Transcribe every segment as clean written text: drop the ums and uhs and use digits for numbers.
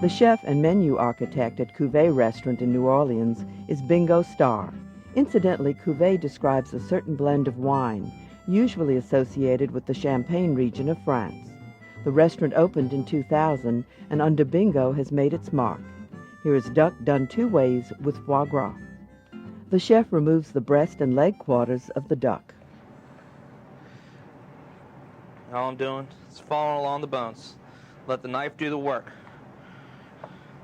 The chef and menu architect at Cuvée Restaurant in New Orleans is Bingo Starr. Incidentally, Cuvée describes a certain blend of wine, usually associated with the Champagne region of France. The restaurant opened in 2000 and under Bingo has made its mark. Here is duck done 2 ways with foie gras. The chef removes the breast and leg quarters of the duck. All I'm doing is following along the bones. Let the knife do the work.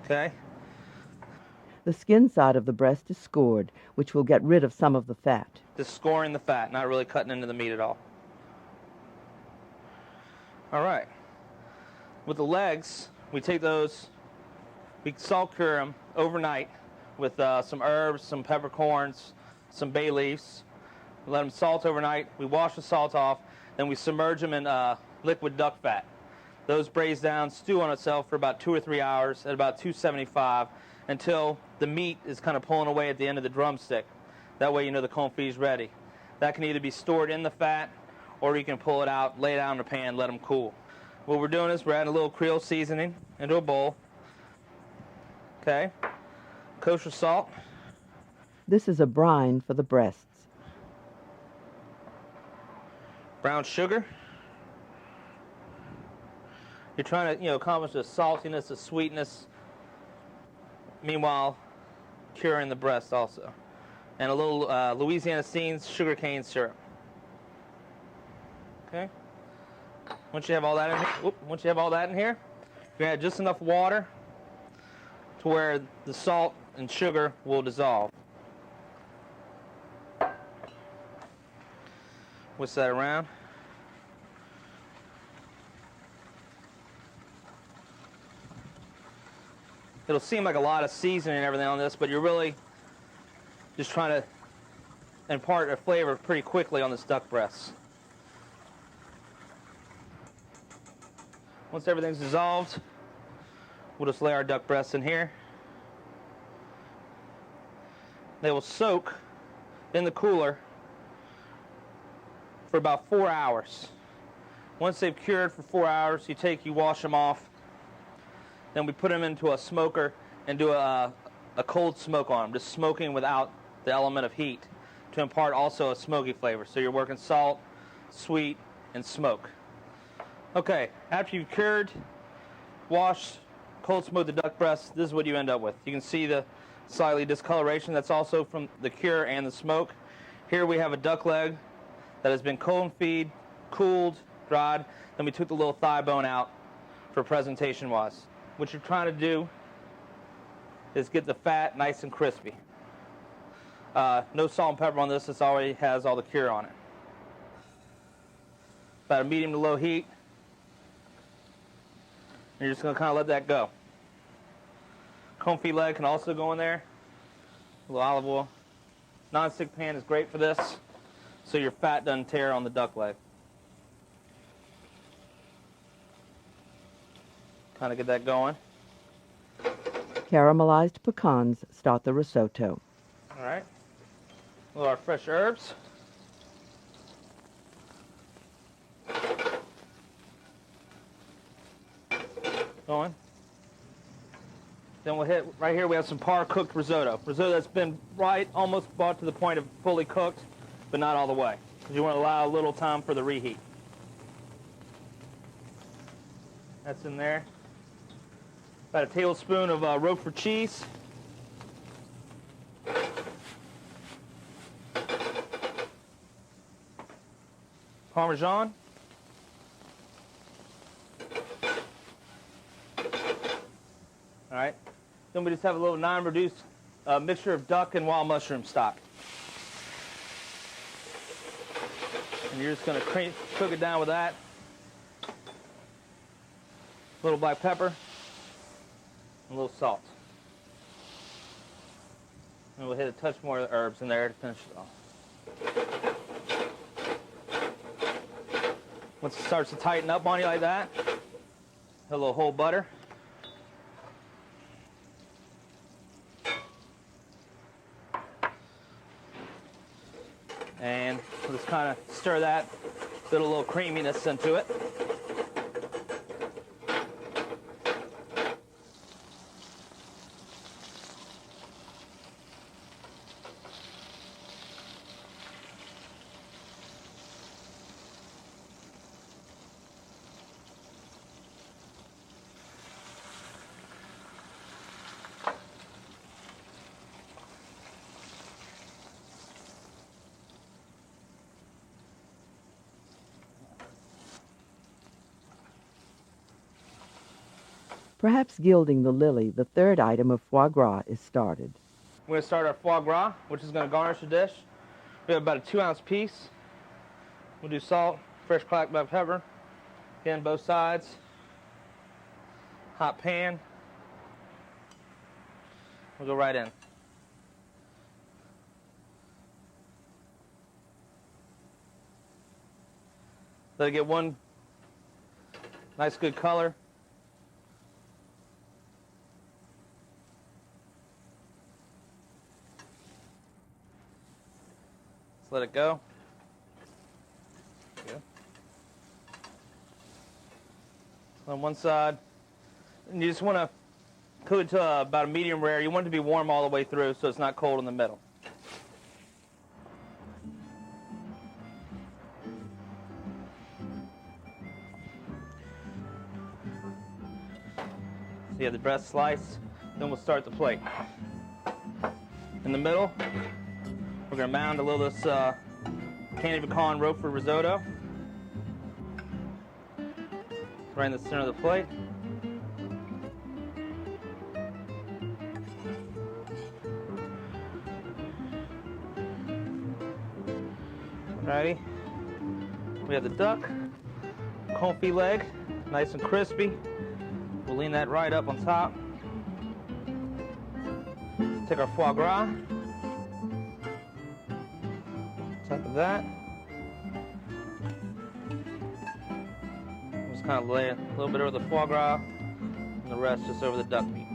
Okay? The skin side of the breast is scored, which will get rid of some of the fat. Just scoring the fat, not really cutting into the meat at all. All right. With the legs, we take those, we salt cure them overnight with some herbs, some peppercorns, some bay leaves. We let them salt overnight. We wash the salt off, then we submerge them in liquid duck fat. Those braise down, stew on itself for about 2 or 3 hours at about 275 until the meat is kind of pulling away at the end of the drumstick. That way you know the confit is ready. That can either be stored in the fat or you can pull it out, lay it out in a pan, let them cool. What we're doing is we're adding a little Creole seasoning into a bowl. Okay. Kosher salt. This is a brine for the breasts. Brown sugar. You're trying to, accomplish the saltiness, the sweetness. Meanwhile, curing the breast also. And a little Louisiana Scenes sugarcane syrup. Okay. Once you have all that in here, you're gonna add just enough water to where the salt and sugar will dissolve. Whisk that around. It'll seem like a lot of seasoning and everything on this, but you're really just trying to impart a flavor pretty quickly on this duck breast. Once everything's dissolved, we'll just lay our duck breasts in here. They will soak in the cooler for about 4 hours. Once they've cured for 4 hours, you wash them off. Then we put them into a smoker and do a cold smoke on them, just smoking without the element of heat to impart also a smoky flavor. So you're working salt, sweet, and smoke. Okay, after you've cured, washed, cold smoked the duck breast, this is what you end up with. You can see the slightly discoloration that's also from the cure and the smoke. Here we have a duck leg that has been confit, cooled, dried. Then we took the little thigh bone out for presentation wise. What you're trying to do is get the fat nice and crispy. No salt and pepper on this. This already has all the cure on it. About a medium to low heat. And you're just going to kind of let that go. Confit leg can also go in there. A little olive oil. Non-stick pan is great for this, so your fat doesn't tear on the duck leg. Kind of get that going. Caramelized pecans start the risotto. All right. A little our fresh herbs. Going. Then we'll hit, right here we have some par cooked risotto. Risotto that's been almost brought to the point of fully cooked, but not all the way. Because you want to allow a little time for the reheat. That's in there. About a tablespoon of Roquefort cheese. Parmesan. All right. Then we just have a little non-reduced mixture of duck and wild mushroom stock. And you're just going to cook it down with that. A little black pepper. And a little salt. And we'll hit a touch more of the herbs in there to finish it off. Once it starts to tighten up on you like that, a little whole butter. And we'll just kind of stir that, put a little creaminess into it. Perhaps gilding the lily, the third item of foie gras, is started. We're going to start our foie gras, which is going to garnish the dish. We have about a 2-ounce piece. We'll do salt, fresh cracked black pepper. Again, both sides. Hot pan. We'll go right in. Let it get one nice good color. Let's let it go. Good. On one side, and you just want to cook it to about a medium rare. You want it to be warm all the way through so it's not cold in the middle. So you have the breast sliced, then we'll start the plate. In the middle, we're going to mound a little of this candied pecan Roquefort risotto. Right in the center of the plate. Alrighty. We have the duck, confit leg, nice and crispy. We'll lean that right up on top. Take our foie gras. Top of that. Just kind of lay a little bit over the foie gras, and the rest just over the duck meat.